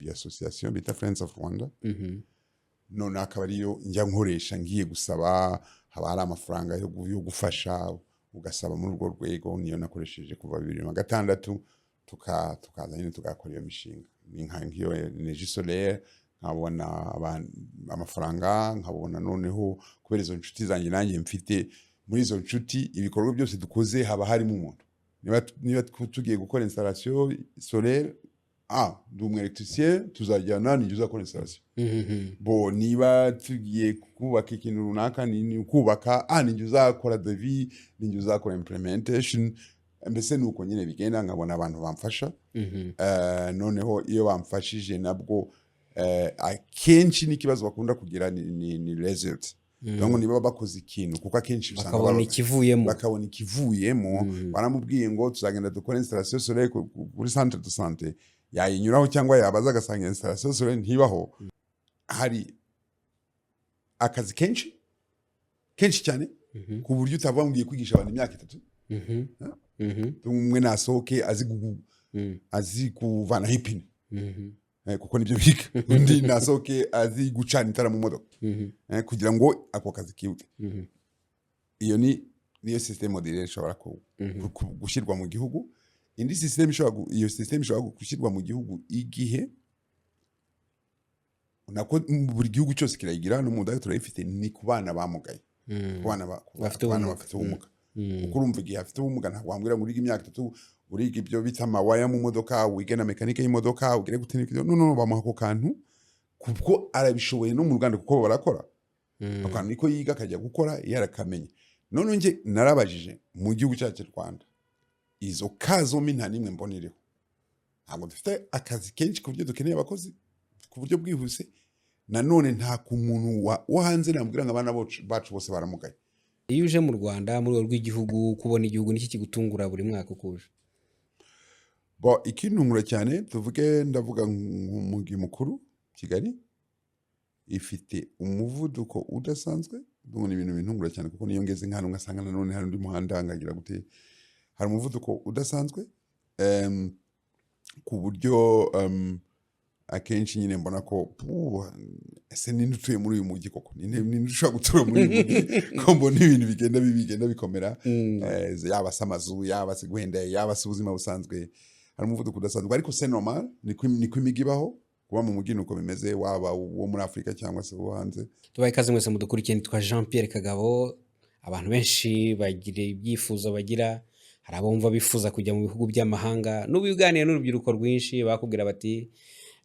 iyi association bita Friends of Rwanda none akaba ariyo njya nkoresha ngiye gusaba haba hari amafaranga yo gufasha ugasaba muri urwo rwego niyo nakoresheje kuva 2006 tukaza nyine tugakora iyo mishinga ni nk'iyo energie solaire nkabona amafaranga nkabona noneho kubera izo nshuti zanjye nanjye mfite muri izo nshuti ibikorwa byose dukoze haba harimo umuntu niba tugiye gukora installation solaire ndi umwelectricien tuzajyana ninjye uzakora installation bo niba tugiye kubaka ikintu runaka ni kubaka ninjye uzakora devis ninjye uzakora implementation mbese nuko nyine bigenda nkabona abantu bamfasha noneho iyo bamfashije nabwo akenshi n'ikibazo bakunda kugira ni result donc niba bakoze ikintu kuko akenshi bakabona ikivuyemo baramubwiye ngo tuzagenda dukora installation solaire kuri centre de santé yayinyuraho cyangwa yabaza agasanga installation solaire ntibaho hari akazi kenshi cyane ku buryo utavuga kwigisha abantu imyaka 3 umwe nasohoke azi kuvana ipine kuko nibyo biga undi nasohoke azi gucana itara mu modoka kugira ngo ako kazi kiyute iyo niyo system moderne ishobora gushyirwa mu gihugu indi system iyo system ishobora gushyirwa mu gihugu igihe nako buri gihugu cyose kirayigira no mu ndaya turayifite ni ku bana bamugaye ku bana bafite ubumuga kuko urumva igihe afite ubumuga ntabwo wambwira ngo uriga imyaka 3 uriga ibyo bita amawaya mu modoka wige na mekanike y'imodoka ugire gutenika no bamuha ako kantu kuko arabishoboye no mu Rwanda kuko barakora akantu niko yiga akajya gukora yarakamenye none nje narabajije mu gihugu cyacu Rwanda izo kazo nta nimwe mbonireho ntabwo dufite akazi kenshi ku buryo dukeneye abakozi ku buryo bwihuse nanone nta ku muntu wo hanze nambwira ngo abana bacu bose baramugaye. Iyo uje mu Rwanda muri rw'igihugu kubona igihugu niki kigutungura buri mwaka ukuje? Ikintungura cyane tuvuge ndavuga nk'umugi mukuru Kigali ifite umuvuduko udasanzwe ndumva ibintu bintungura cyane kuko niyo ngeze nk'ahantu ngasanga nanone hari undi muhanda ngagira gute hari umuvuduko udasanzwe ku buryo akenshi nyine mbona ko ese ninde utuye muri uyu mujyi koko ninde ushobora gutura muri uyu mujyi ko mbona ibintu bigenda bikomera yaba se amazu yaba se guhenda yaba se ubuzima busanzwe hari umuvuduko udasanzwe ariko c'est normal niko imigi ibaho kuba mu mujyi nuko bimeze waba wo muri Afrika cyangwa se wo hanze. Tubaye kaze mwese mudukurikiye nitwa Jean Pierre Kagabo. Abantu benshi bagira ibyifuzo bagira, hari abumva bifuza kujya mu bihugu by'amahanga n'ubiganira n'urubyiruko rwinshi bakubwira bati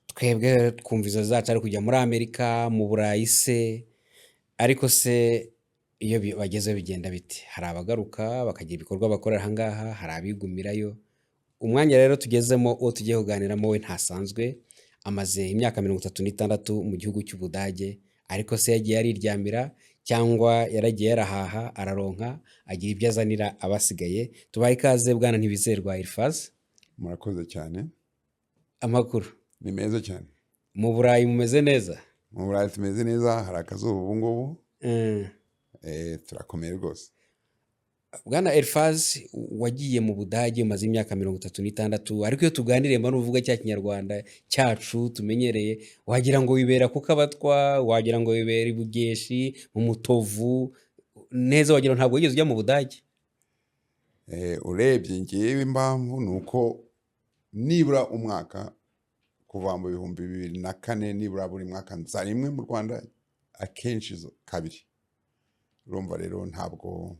twebwe twumviza zacu ari kujya muri Amerika mu Burayi se, ariko se iyo bageze bigenda biti hari abagaruka bakagira ibikorwa bakorera ahangaha, hari abigumirayo. Umwanya rero tugezemo uwo tugiye kuganiramo we ntasanzwe, amaze imyaka 36 mu gihugu cy'Ubudage, ariko se yagiye ariryamira cyangwa yaragiye yarahaha araronka agira ibyo azanira abasigaye. Tubaye ikaze bwana Ntibizerwa Elphaz. Murakoze cyane. Amakuru ni meza cyane. Mu Burayi mumeze neza? Mu Burayi tumeze neza, hari akazuba ubu ngubu. Turakomeye rwose. Bwana Elphaz, wagiye mu Budage umaze imyaka 36, ariko iyo tuganiriye mba nuvuga cya kinyarwanda cyacu tumenyereye, wagira ngo wibera kuko abatwa, wagira ngo wibera ibugeshi mu Mutovu neza, wagira ntabwo wigeze ujya mu Budage. Urebye ngewe impamvu nuko nibura umwaka kuva mu 2004 nibura buri mwaka nzarimwe mu Rwanda, akenshi kabiri. Urumva rero ntabwo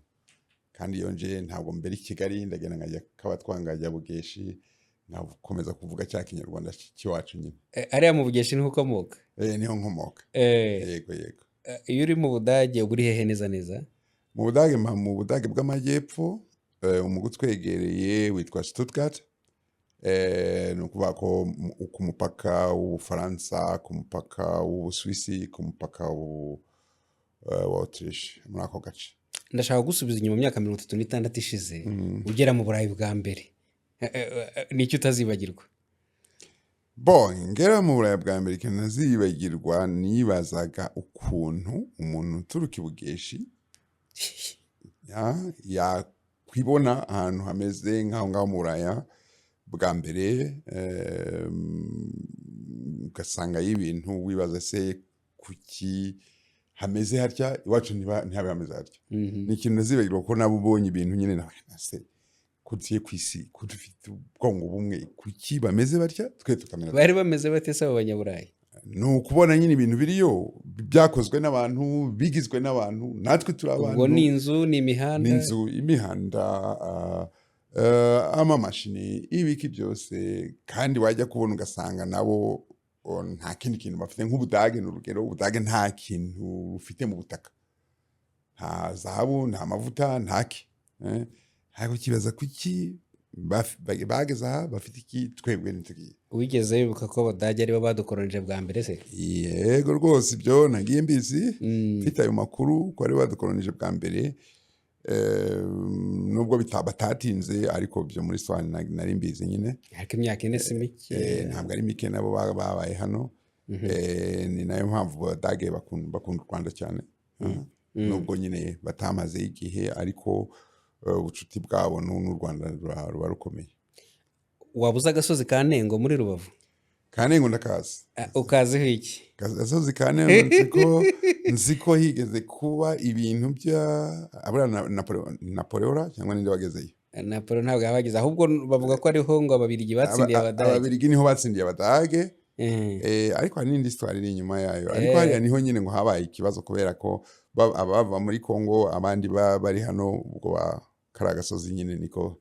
kandi yonje ntabwo mbere Kigali ndagenda nkajya kabatwangajya Bugeshi nakomeza kuvuga cya kinyarwanda cyiwacu nyine. Ariya mu Bugeshi niho ukomoka? Niho nkomoka. Yego. Iyo uri mu Budage uri hehe neza? Mu Budage bw'amajyepfo, umugutwegereye witwa Stuttgart. Nukuvuga ko ku mupaka w'Ubufaransa, ku mupaka w'Ubusuwisi, ku mupaka wa Autriche, muri ako gace. Ndashaka gusubiza inyuma myaka 36 ishize ugera mu Burayi bwa mbere, nicyo utazibagirwa? Ngera mu Burayi bwa mbere ikintu ntazibagirwa nibazaga ukuntu umuntu uturuka Bugeshi yakwibona ahantu hameze nk'aho ngaho mu Buraya. bwa mbere ugasanga y'ibintu wibaza se kuki hameze hatya iwacu ntihabe hameze hatya ni ikintu nazibagirwa ko nabo ubonye ibintu nyine se kutuye ku isi dufite ubwonko bumwe kuki bameze batya twe tukamera bari bameze bate se abo banyaburayi ni ukubona nyine ibintu biriyo byakozwe n'abantu bigizwe n'abantu natwe turi abantu ubwo ni inzu ni imihanda imihanda amamashini ibiki byose kandi wajya kubona ugasanga nabo nta kindi kintu bafite nk'Ubudage ni urugero Ubudage nta kintu bufite mu butaka nta zahabu nta mavuta ntaki ntabwo kibaza kuki bageze aha bafite iki twebwe ntitugiye wigeze wibuka ko Abadage aribo badukoronije bwa mbere se yego rwose ibyo nagiye mbizi mfite ayo makuru ko ari badukoronije bwa mbere nubwo batatinze ariko byo muri Swahili nari mbizi nyine ariko imyaka ine si mike ntabwo ari mike nabo babaye hano ni nayo mpamvu Abadage bakunda u Rwanda cyane nubwo nyine batamaze igihe ariko ubucuti bwabo n'u Rwanda ruba rukomeye wabuze agasozi ka Ntengo muri Rubavu Kanengo ndakazi ukaziho iki agasozi ka Ntengo nzi ko higeze kuba ibintu bya Napoleon cyangwa ninde wagezeyo Napoleon ntabwo yabageze ahubwo bavuga ko ariho ngo Ababiligi batsindiye Abadage Ababiligi niho batsindiye Abadage ariko hari n'indi histoire iri inyuma yayo ariko hariya niho nyine ngo habaye ikibazo kubera ko abava muri Congo abandi bari hano ubwo kari agasozi nyine niko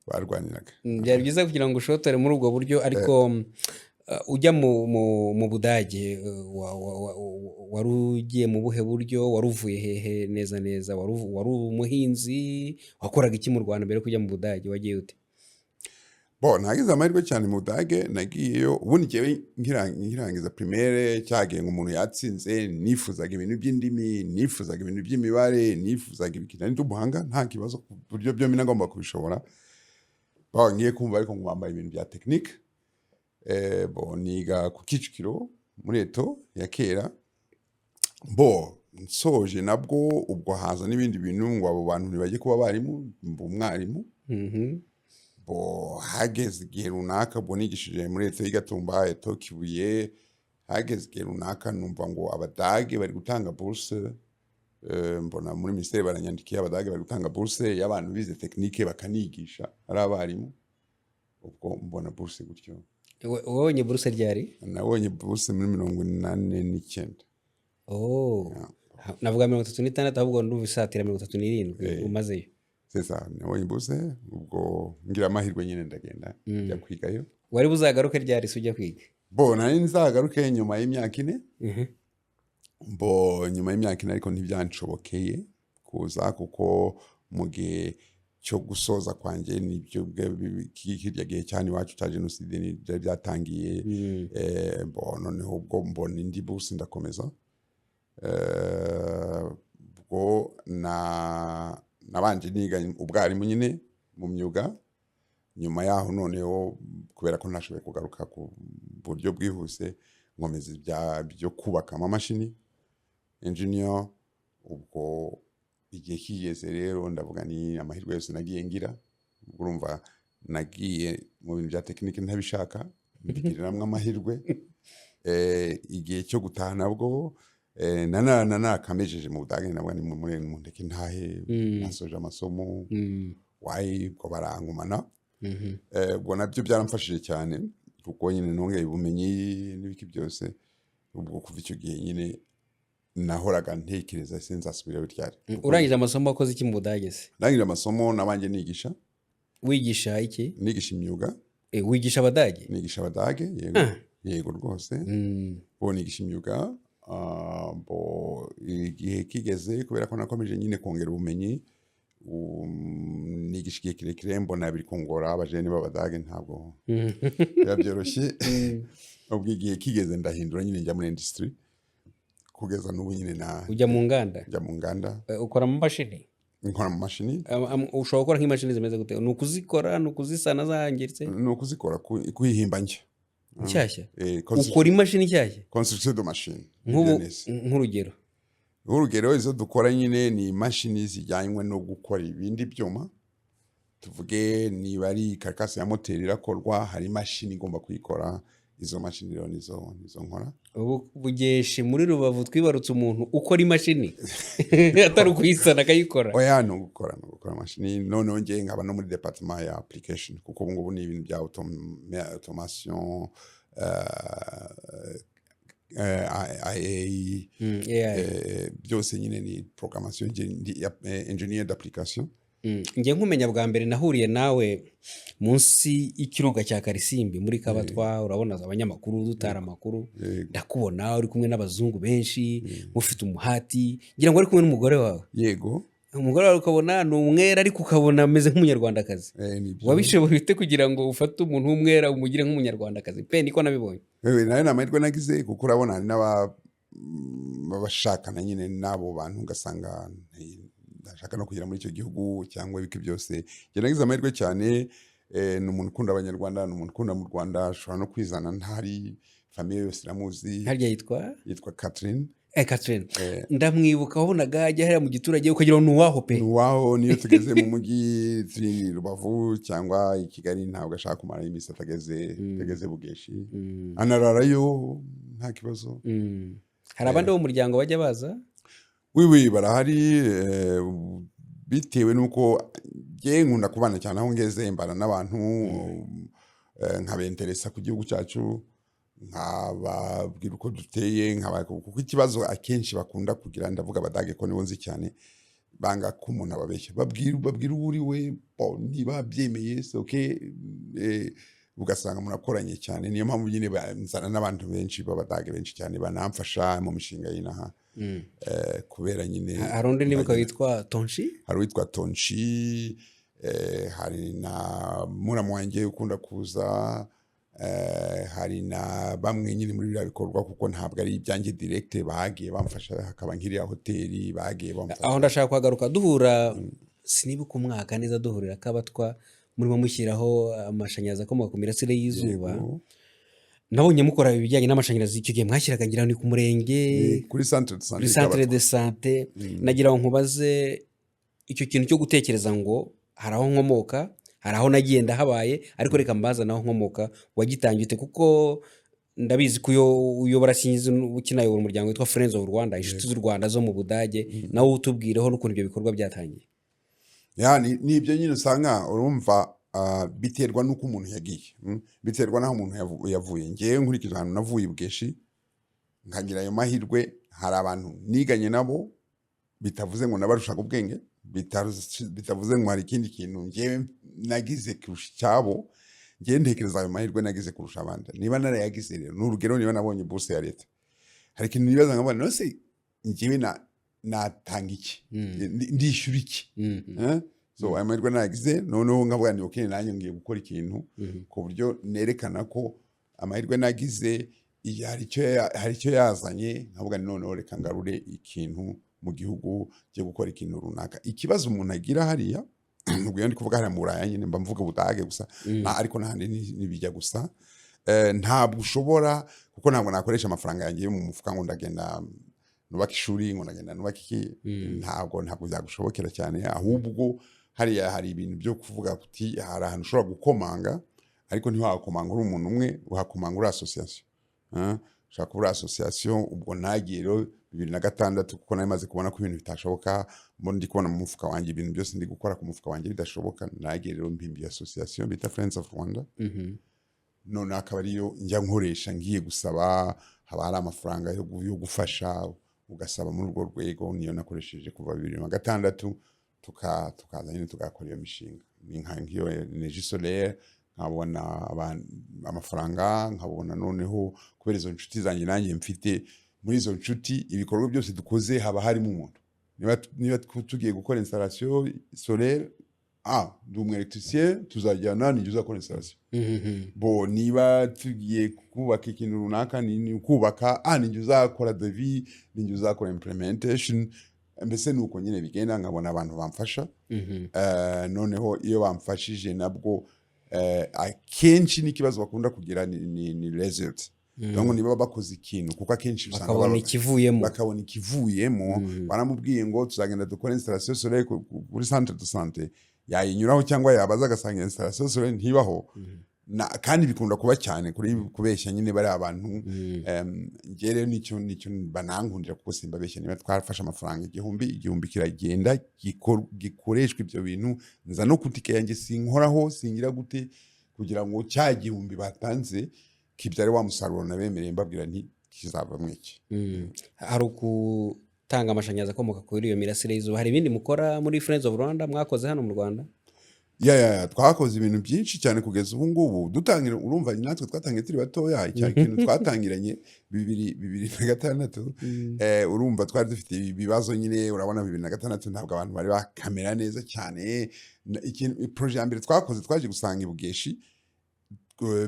barwaniraga byari byiza kugira ngo ushotore muri ubwo buryo ariko ujya mu Budage wari ugiye mu buhe buryo wari uvuye hehe neza wari umuhinzi wakoraga iki mu Rwanda mbere yo kujya mu Budage wagiye ute nagize amahirwe cyane mu Budage nagiyeyo ubundi njyewe nkirangiza primaire cyagiye ngo umuntu yatsinze nifuzaga ibintu by'indimi nifuzaga ibintu by'imibare nifuzaga ibikina n'ubuhanga nta kibazo ku buryo byombi nagomba kubishobora ngiye kumva ariko ngo bambaye ibintu bya technique niga ku Kicukiro muri Eto ya kera nsoje nabwo ubwo haza n'ibindi bintu ngo abo bantu ntibajye kuba abarimu umwarimu hageze igihe runaka nigishije muri Eto y'Igatumba Eto Kibuye hageze igihe runaka numva ngo Abadage bari gutanga bourse mbona muri ministeri baranyandikiye Abadage bari gutanga bourse y'abantu bize technique bakanigisha ari abarimu ubwo mbona bourse gutyo wabonye bourse ryari nabonye bourse muri 89 navuga 36 ahubwo ndumva isatira 37 umazeyo sesa nabonye bourse ubwo ngira amahirwe nyine ndagenda njya kwigayo wari buzagaruke ryari se ujya kwiga nari nzagaruke nyuma y'imyaka ine nyuma y'imyaka ine ariko ntibyanshobokeye kuza kuko mu gihe cyo gusoza kwanjye nibyo kirya gihe cyane iwacu cya jenoside byari byatangiye noneho ubwo mbona indi bourse ndakomeza ubwo nabanje niga ubwarimu nyine mu myuga nyuma yaho noneho kubera ko ntashoboye kugaruka ku buryo bwihuse nkomeza byo kubaka amamashini engineer ubwo igihe kigeze rero ndavuga ni amahirwe yose nagiye ngira urumva nagiye mu bintu bya technique ntabishaka mbigiriramwe amahirwe igihe cyo gutaha nabwo nakamejeje mu Budage nabwo ni muri ndeke ntahe nasoje amasomo ubwo barangumana ubwo nabyo byaramfashije cyane kuko nyine nongeye ubumenyi n'ibiki byose ubwo kuva icyo gihe nyine nahoraga ntekereza sinzasubira biryari urangije amasomo wakoze iki mu Budage se ndangije amasomo nabanje nigisha wigisha iki nigisha imyuga wigisha Abadage nigisha Abadage yego rwose nigisha imyuga igihe kigeze kubera ko nakomeje nyine kongera ubumenyi nigisha igihe kirekire mbona biri kungora abajene b'Abadage ntabwo byoroshye ubwo igihe kigeze ndahindura nyine njya muri industry kugeza n'ubu nyine ujya mu nganda njya mu nganda ukora mu mashini nkora mu mashini ushobora gukora nk'imashini zimeze gute ni ukuzikora ni ukuzisana zangiritse ni ukuzikora kuyihimba nshya nshyashya ukora imashini nshyashya construction de machine nk'urugero izo dukora nyine ni imashini zijyanywe no gukora ibindi byuma tuvuge niba ari karikasi ya moteri irakorwa hari imashini igomba kuyikora, izo mashini rero nizo nkora. ubu bugeshi muri Rubavu twibarutse umuntu ukora imashini atari ukuyisana akayikora. Oya ni ugukora amashini, noneho ngewe nkaba no muri departement ya application, kuko ubu ngubu ni ibintu bya automation, AI, byose nyine ni programmation, engineer d'application. Njye nkumenya bwa mbere nahuriye nawe munsi y'ikirunga cya Karisimbi muri Kabatwa, urabona abanyamakuru dutara amakuru, ndakubona uri kumwe n'abazungu benshi, mufite umuhati, ngira ngo ari kumwe n'umugore wawe. Yego, umugore wawe ukabona ni umwera ariko ukabona ameze nk'umunyarwandakazi. Wabishoboye ute kugira ngo ufate umuntu w'umwera umugire nk'umunyarwandakazi? Pe niko nabibonye. nayo ni amahirwe nagize, kuko urabona hari n'abashakana nyine n'abo bantu, ugasanga ndashaka no kugera muri icyo gihugu cyangwa ibiki byose. Njye nagize amahirwe cyane, ni umuntu ukunda abanyarwanda, ni umuntu ukunda mu Rwanda, ashobora no kwizana ntari famiye yose iramuzi. Harya yitwa Catherine. Catherine, ndamwibuka wabonaga ajya hariya mu giturage ukagira ngo nuwaho pe. Nuwaho, niyo tugeze mu mujyi turi Rubavu cyangwa i Kigali, ntabwo ashaka kumara iminsi atageze Bugeshi, anararayo nta kibazo. Hari abandi bo mu muryango bajya baza? Oui, barahari, bitewe nuko ngewe nkunda kubana cyane aho ngeze, mbana n'abantu, nkabenteresa ku gihugu cyacu, nkababwira uko duteye, kuko ikibazo akenshi bakunda kugira, ndavuga Abadage ko nibo nzi cyane, banga ko umuntu ababeshya, babwira uwo uri we, niba byemeye okay, ugasanga murakoranye cyane. Niyo mpamvu nyine nzana n'abantu benshi b'Abadage benshi cyane banamfasha mu mishinga y'inaha. Kubera nyine hari undi nibuka witwa Tonshi, hari uwitwa Tonshi, hari na muramu wanjye ukunda kuza, hari na bamwe nyine muri biriya bikorwa, kuko ntabwo ari ibyanjye direct, bagiye bamfasha, hakaba nk'iriya hoteli bagiye bamfasha. Aho ndashaka kuhagaruka duhura, sinibuka umwaka neza, duhurira Kabatwa murimo mushyiraho amashanyarazi akomoka ku mirasire y'izuba. Nabonye mukora ibijyanye n'amashanyarazi, icyo gihe mwashyiraga ngira ni ku murenge, kuri centre de santé. Nagira ngo nkubaze icyo kintu cyo gutekereza ngo hari aho nkomoka, hari aho nagiye ndahabaye, ariko reka mbaza naho nkomoka, wagitangiye ute? Kuko ndabizi ko uyobora sinzi ukinayobora umuryango witwa Friends of Rwanda, inshuti z'u Rwanda zo mu Budage, nawe utubwireho n'ukuntu ibyo bikorwa byatangiye. Ni ibyo nyine usanga, urumva biterwa n'uko umuntu yagiye, biterwa n'aho umuntu yavuye. Ngewe nkurikije ahantu navuye i Bugeshi, nkagira ayo mahirwe, hari abantu niganye nabo, bitavuze ngo nabarushaga ubwenge, bitavuze ngo hari ikindi kintu ngewe nagize kurusha icyabo. Ngewe ntekereza ayo mahirwe nagize kurusha abandi. Niba narayagize rero, n'urugero niba nabonye bourse ya leta, hari ikintu nibaza nkabona, nose ngewe natanga iki, ndishyura iki? So ayo mahirwe nagize, noneho nkavuga ni okay, nanjye ngiye gukora ikintu ku buryo nerekana ko amahirwe nagize hari icyo yazanye, nkavuga ni noneho reka ngarure ikintu mu gihugu cyo gukora ikintu runaka. Ikibazo umuntu agira hariya, nubwo ndi kuvuga hariya mu Buraya nyine, mba mvuga Budage gusa, ariko n'ahandi nibijya gusa, ntabwo ushobora, kuko ntabwo nakoresha amafaranga yanjye yo mu mufuka ngo ndagenda nubaka ishuri, ngo ndagenda nubaka iki, ntabwo byagushobokera cyane. Ahubwo hariya hari ibintu byo kuvuga kuti hari ahantu ushobora gukomanga, ariko ntiwakomanga uri umuntu umwe, uhakomanga uri association. Ushaka uri association, ubwo nagiye rero 2006, kuko nari maze kubona ko ibintu bitashoboka, ndi kubona mu mufuka wanjye ibintu byose ndi gukora ku mufuka wanjye bidashoboka, nagiye rero mpimbiye association bita Friends of Rwanda. None akaba ariyo njya nkoresha ngiye gusaba, haba hari amafaranga yo gufasha, ugasaba muri urwo rwego. Niyo nakoresheje kuva 2006, tukaza nyine tugakora iyo mishinga. Ni nk'iyo energie solaire, nkabona amafaranga, nkabona noneho kubera izo nshuti zanjye nanjye mfite, muri izo nshuti ibikorwa byose dukoze haba harimo umuntu. Niba tugiye gukora installation solaire, ndi umu-electricien, tuzajyana ninjye uzakora installation. Niba tugiye kubaka ikintu runaka, ni kubaka, ninjye uzakora devis, ninjye uzakora implementation. Mbese nuko nyine bigenda, nkabona abantu bamfasha. Noneho iyo bamfashije nabwo, akenshi n'ikibazo bakunda kugira ni result. Donc niba bakoze ikintu, kuko akenshi usanga bakabona ikivuyemo, baramubwiye ngo tuzagenda dukora installation solaire kuri centre de santé, yayinyuraho cyangwa yabaza agasanga installation solaire ntibaho kandi bikunda kuba cyane kuri kubeshya nyine bari abantu njye rero nicyo banankundira kuko simbabeshya niba twafashe amafaranga igihumbi kiragenda gikoreshwa ibyo bintu nza no kutike yanjye sinkoraho singira gute kugira ngo cya gihumbi batanze kibyare wa musaruro nabemereye mbabwira nti kizavamwo iki. hari gutanga amashanyarazi akomoka kuri iyo mirasire y'izuba, hari ibindi mukora muri Friends of Rwanda mwakoze hano mu Rwanda? twakoze ibintu byinshi cyane kugeza ubu ngubu dutangira, urumva natwe twatangiye turi batoya, icya kintu twatangiranye 2006 urumva twari dufite ibibazo nyine, urabona 2006 ntabwo abantu bari bakamera neza cyane. Projet ya mbere twakoze twaje gusanga ibugeshi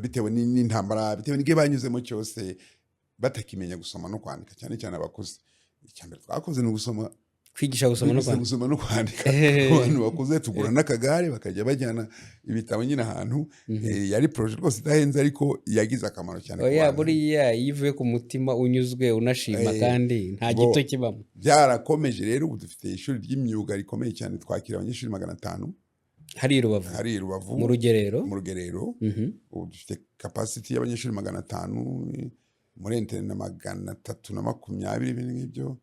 bitewe n'intambara, bitewe n'ige banyuzemo cyose batakimenya gusoma no kwandika, cyane cyane abakuze. Icya mbere twakoze ni gusoma, kwigisha gusoma no kwandika abantu bakuze, tugura n'akagare bakajya bajyana ibitabo nyine ahantu. Yari projet rwose idahenze ariko yagize akamaro cyane. Buriya iyo uvuye ku mutima unyuzwe unashima kandi nta gito kibamo. Byarakomeje rero, ubu dufite ishuri ry'imyuga rikomeye cyane, twakira abanyeshuri 500 hari i Rubavu mu Rugerero. Ubu dufite capacity y'abanyeshuri 500 muri internet 320 ibintu nk'ibyo.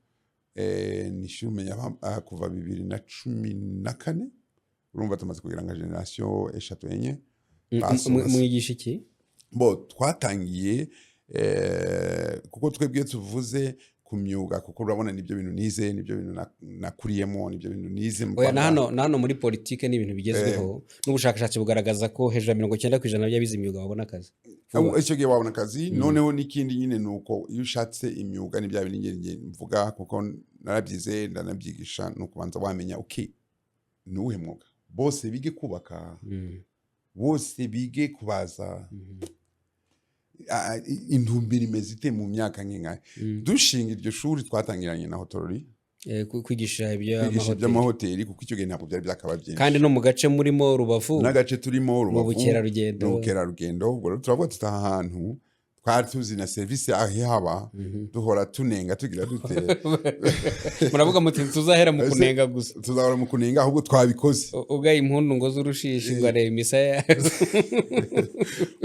Nishyuye umenya kuva 2014 urumva tumaze kugira ngo generation 3 enye. Mwigisha iki? Twatangiye kuko twebwe tuvuze ku myuga, kuko urabona nibyo bintu nize, nibyo bintu nakuriyemo, nibyo bintu nize hano muri politike n'ibintu bigezweho n'ubushakashatsi bugaragaza ko hejuru ya 90% by'abize imyuga babona akazi. Icyo gihe wabona akazi. Noneho n'ikindi nyine nuko iyo ushatse imyuga n'ibya bintu ngiye mvuga, kuko narabyize ndanabyigisha, no kubanza wamenya ni uwuhe mwuga. Bose bige kubaka, bose bige kubaza. Intumbero imeze ite mu myaka nk'ingahe. Dushinga iryo shuri twatangiranye na hotellerie, kwigisha iby'amahoteli, kuko icyo gihe ntabwo byari byakaba byinshi, kandi no mu gace murimo Rubavu, n'agace turimo Rubavu, mu bukerarugendo. Ubwo turavuga tuta ahantu twari tuzi na service ahihaba, duhora tunenga tugira dute. Muravuga muti tuzahera mu kunenga gusa, tuzahora mu kunenga, ahubwo twabikoze ugaye impundu ngo z'urushishi ngo arebe imisaya.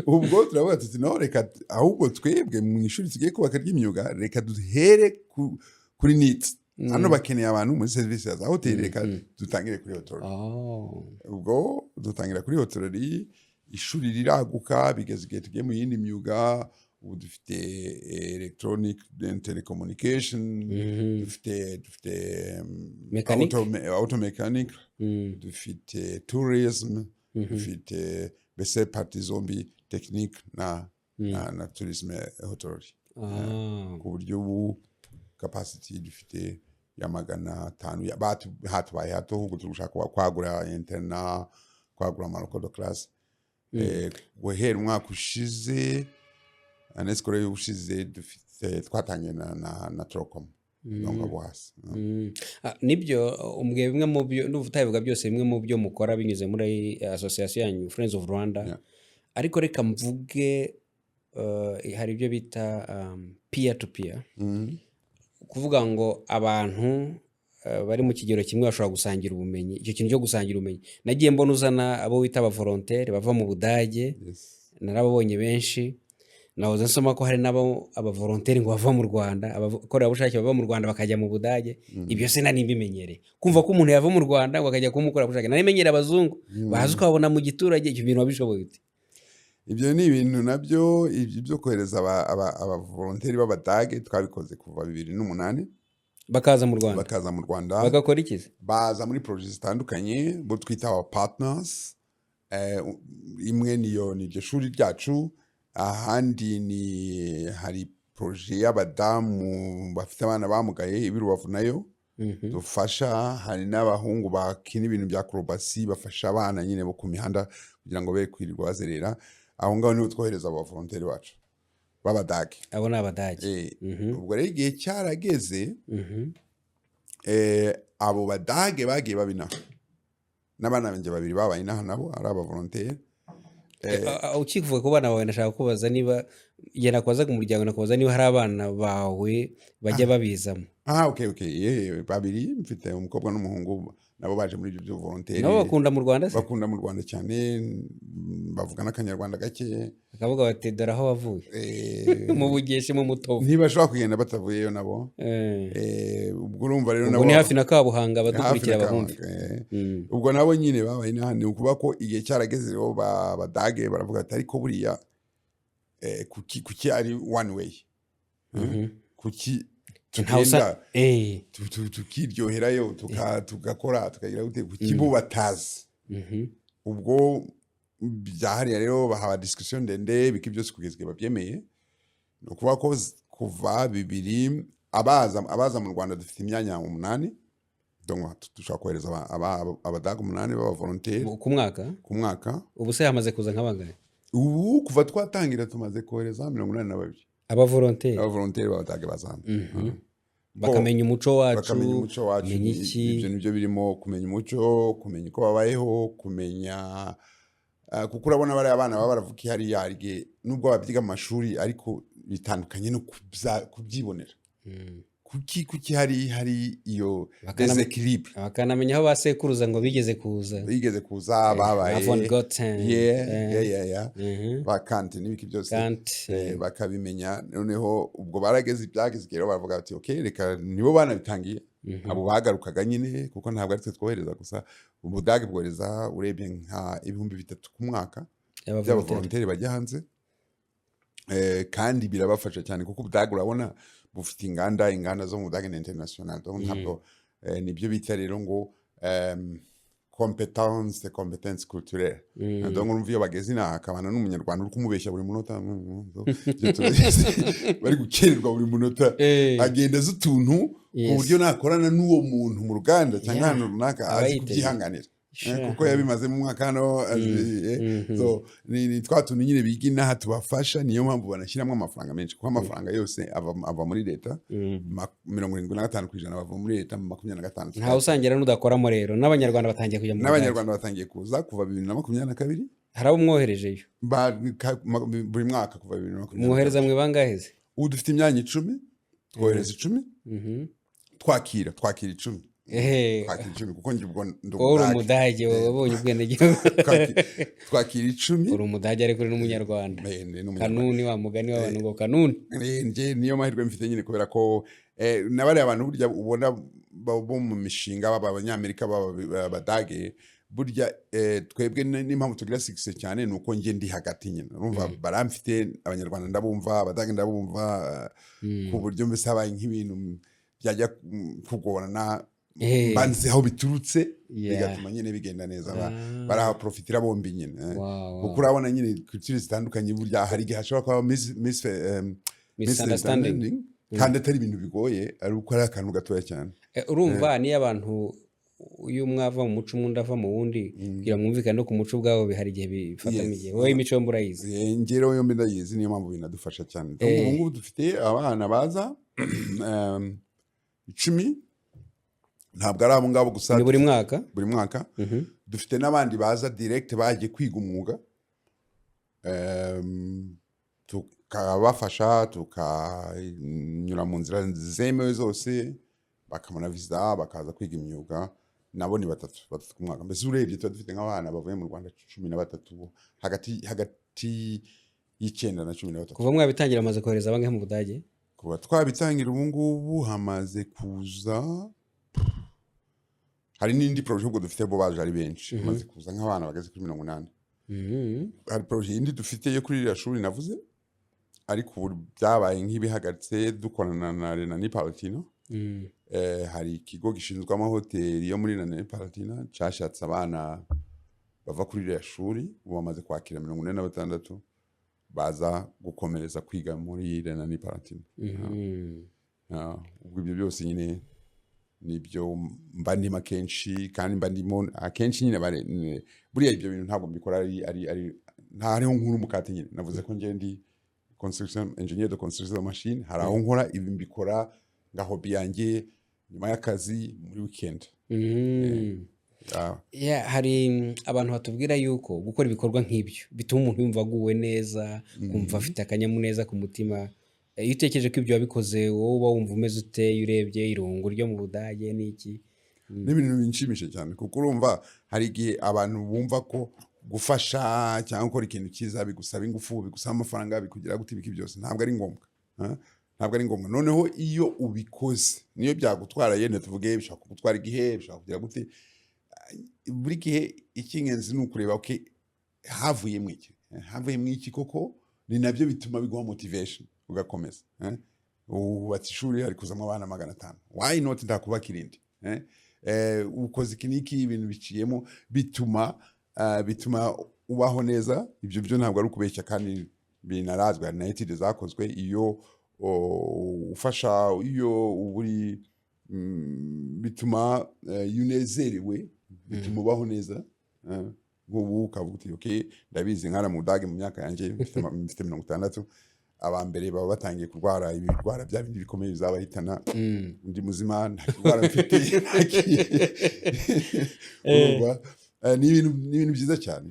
Ubwo turavuga tuti no, reka ahubwo twebwe mu ishuri tugiye kubaka ry'imyuga, reka duhere kuri needs. Hano bakeneye abantu muri service za hoteli, reka dutangire kuri hotellerie. Ubwo dutangira kuri hotellerie, ishuri riraguka bigeze igihe tugiye mu yindi myuga. Ubu dufite electronic and telecommunication, dufite auto mechanic, dufite tourism, dufite bese parti zombi, technique na tourisme hotellerie. Ku buryo ubu capacity dufite ya 500 hatubaye hato, ahubwo turashaka kwagura interna, kwagura amaroko de classe. Guhera umwaka ushize anesikore ushize dufite twatangiye na Trocom ngo bwase. Nibyo umbwe bimwe mu byo n'ubutayivuga byose, bimwe mu byo mukora binyuze muri association yanyu Friends of Rwanda. Ariko reka mvuge hari ibyo bita peer to peer, kuvuga ngo abantu bari mu kigero kimwe bashobora gusangira ubumenyi. Icyo kintu cyo gusangira ubumenyi nagiye mbona uzana abo wita aba volontaire bava mu Budage, narababonye benshi. Nahoze nsoma ko hari nabo aba volontaire ngo bava mu Rwanda, abakora bushake bava mu Rwanda bakajya mu Budage. Ibyo se nari mbimenyereye, kumva ko umuntu yava mu Rwanda ngo akajya kumukora bushake. Nari menyereye abazungu bazi ko babona mu giturage. Icyo bintu babishoboye ute? Ibyo ni ibintu nabyo ibyo kohereza aba volontaire b'Abadage twabikoze kuva 2008. Bakaza mu Rwanda bagakora iki? Baza muri projects zitandukanye bo twita aba partners. Imwe ni iryo shuri ryacu, ahandi ni hari projet y'abadamu bafite abana bamugaye ibirubavu nayo dufasha. Hari n'abahungu bakina ibintu bya acrobacy bafasha abana nyine bo ku mihanda kugira ngo be kwirirwa bazerera. Aho ngaho niho twohereza aba volontaire bacu b'Abadage. Abo ni Abadage. Ubwo rero igihe cyarageze, abo Badage bagiye babina n'abana banjye 2 babaye inaha nabo ari aba volontaire. Ukivuga ko bana bawe, ndashaka kubaza niba yena kwaza ku muryango, nakubaza niba hari abana bawe bajya babizamo. Okay. 2 mfite umukobwa n'umuhungu nabo baje muri ibyo volontaire nabo bakunda mu Rwanda se bakunda mu Rwanda cyane bavuga n'akanyarwanda gake bakavuga bati dore aho wavuye mu Bugeshi mu Mutobo ntibashobora kugenda batavuyeyo nabo ubwo urumva rero nabo ni hafi na Kabuhanga abadukurikira abahumbi ubwo nabo nyine babaye n'ahandi ukuba ko igihe cyarageze rero badage baravuga ati ariko buriya kuki ari one way kuki tugenda tukiryoherayo tugakora tukagira gute kuki bo batazi ubwo byahariya rero bahaba discussion ndende biki byose kugezwe babyemeye ni ukuvuga ko kuva 2000 abaza mu Rwanda dufite imyanya 8 donc dushobora kohereza abadaga 8 baba volontaire ku mwaka ubu se hamaze kuza nk'abangana ubu kuva twatangira tumaze kohereza 82 aba volontaire babadaga bazana bakamenya umuco wacu ibyo nibyo birimo kumenya umuco kumenya uko babayeho kumenya kuko urabona bari abana baba baravuka hariya harige nubwo babyiga mu mashuri ariko bitandukanye no kubyibonera kuki hari iyo desequilibre bakanamenya aho basekuruza ngo bigeze kuza babaye von Goten bakante n'ibiki byose bakabimenya noneho ubwo barageze ibyageze rero baravuga ati okay reka nibo bana bitangiye abo bagarukaga nyine kuko ntabwo ari twe twohereza gusa ubudage bwohereza urebye nka 3,000 ku mwaka by'abavolontaire bajya hanze kandi birabafasha cyane kuko ubudage urabona bufite inganda zo mu Budage international donc ntabwo nibyo bita rero ngo competence culturelle donc urumva iyo bageze inaha akabana n'umunyarwanda uri kumubeshya buri munota bari gukererwa buri munota agenda azi utuntu ku buryo nakorana n'uwo muntu mu ruganda cyangwa ahantu runaka azi kubyihanganira kuko yabimaze mu mwaka hano so ni twa tuntu nyine biga inaha tubafasha niyo mpamvu banashyiramo amafaranga menshi kuko amafaranga yose ava muri leta 75% bava muri leta 25%. ntawe usangira n'udakoramo rero n'abanyarwanda batangiye kujya mu n'abanyarwanda batangiye kuza kuva 2022 hari abo mwoherejeyo buri mwaka kuva 2022 mwohereza mwe bangahe se ubu dufite imyanya 10 twohereza 10 twakira 10 kuko njye ubwo uri umudage wabonye ubwenegihugu twakira 10 uri umudage ariko uri n'umunyarwanda kanuni wa mugani w'abantu ngo kanuni nje niyo mahirwe mfite nyine kubera ko nabari abantu burya ubona bo mu mishinga b'abanyamerika b'abadage burya twebwe n'impamvu tugira success cyane nuko nje ndi hagati nyine urumva baramfite abanyarwanda ndabumva abadage ndabumva ku buryo mbese habaye nk'ibintu byajya kugorana banze aho biturutse bigatuma nyine bigenda neza baraha profitira bombi nyine kuko urabona nyine culture zitandukanye burya hari igihe hashobora kuba misunderstanding kandi atari ibintu bigoye ari uko ari akantu gatoya cyane urumva niyo abantu uyu mwava mu muco undi ava mu wundi kugira ngo mwumvikane no ku muco ubwabo bihari igihe bifatamo igihe wowe imico yombi urayizi ngero yombi ndayizi niyo mpamvu binadufasha cyane ubu ngubu dufite abana baza 10 ntabwo ari abo ngabo gusa buri mwaka dufite n'abandi baza direct bagiye kwiga umwuga tukabafasha tukanyura mu nzira zemewe zose bakamana visa bakaza kwiga imyuga nabo ni batatu ku mwaka mbese urebye tuba dufite nk'abana bavuye mu Rwanda 13 hagati y'9 na 13 kuva mwabitangira amaze kohereza abangahe mu Budage kuba twabitangira ubu ngubu hamaze kuza hari n'indi projet ubwo dufite bo baje ari benshi hamaze kuza nk'abana bageze kuri 80 hari projet indi dufite yo kuri iriya shuri navuze ariko ubu byabaye nk'ibihagaritse dukorana na Renani Palatina hari ikigo gishinzwe amahoteli yo muri Renani Palatina cyashatse abana bava kuri iriya shuri ubu bamaze kwakira 46 baza gukomereza kwiga muri Renani Palatina ubwo ibyo byose nyine nibyo mba ndimo akenshi kandi mba ndimo akenshi nyine buriya ibyo bintu ntabwo mbikora ari ntariho nkuru mukati nyine navuze ko njye ndi construction engineer de construction de machine hari aho nkora ibi mbikora nga hobby yanjye nyuma y'akazi muri weekend hari abantu batubwira yuko gukora ibikorwa nk'ibyo bituma umuntu yumva aguwe neza kumva afite akanyamuneza ku mutima iyo utekereje ko ibyo wabikoze wowe uba wumva umeze ute iyo urebye irungu ryo mu Budage n'iki n'ibintu binshimisha cyane kuko urumva hari igihe abantu bumva ko gufasha cyangwa gukora ikintu cyiza bigusaba ingufu bigusaba amafaranga bikugira gute ibiki byose ntabwo ari ngombwa ntabwo ari ngombwa noneho iyo ubikoze niyo byagutwara yene tuvuge bishaka kugutwara igihe bishaka kugira gute buri gihe icy'ingenzi ni ukureba ko havuyemo iki koko ni nabyo bituma biguha motivation ugakomeza ubatse ishuri hari kuzamo abana 500 why not ndakubaka irindi ukoze iki n'iki ibintu biciyemo bituma ubaho neza ibyo byo ntabwo ari ukubeshya kandi binarazwe hari na etide zakozwe iyo ufasha iyo uri bituma unezerewe bituma ubaho neza nk'ubu ukavuga uti okay ndabizi nkara mu Budage mu myaka yanjye mfite 60 abambere baba batangiye kurwara ibirwara bya bindi bikomeye bizabahitana ndi muzima nta kurwara mfite ni ibintu byiza cyane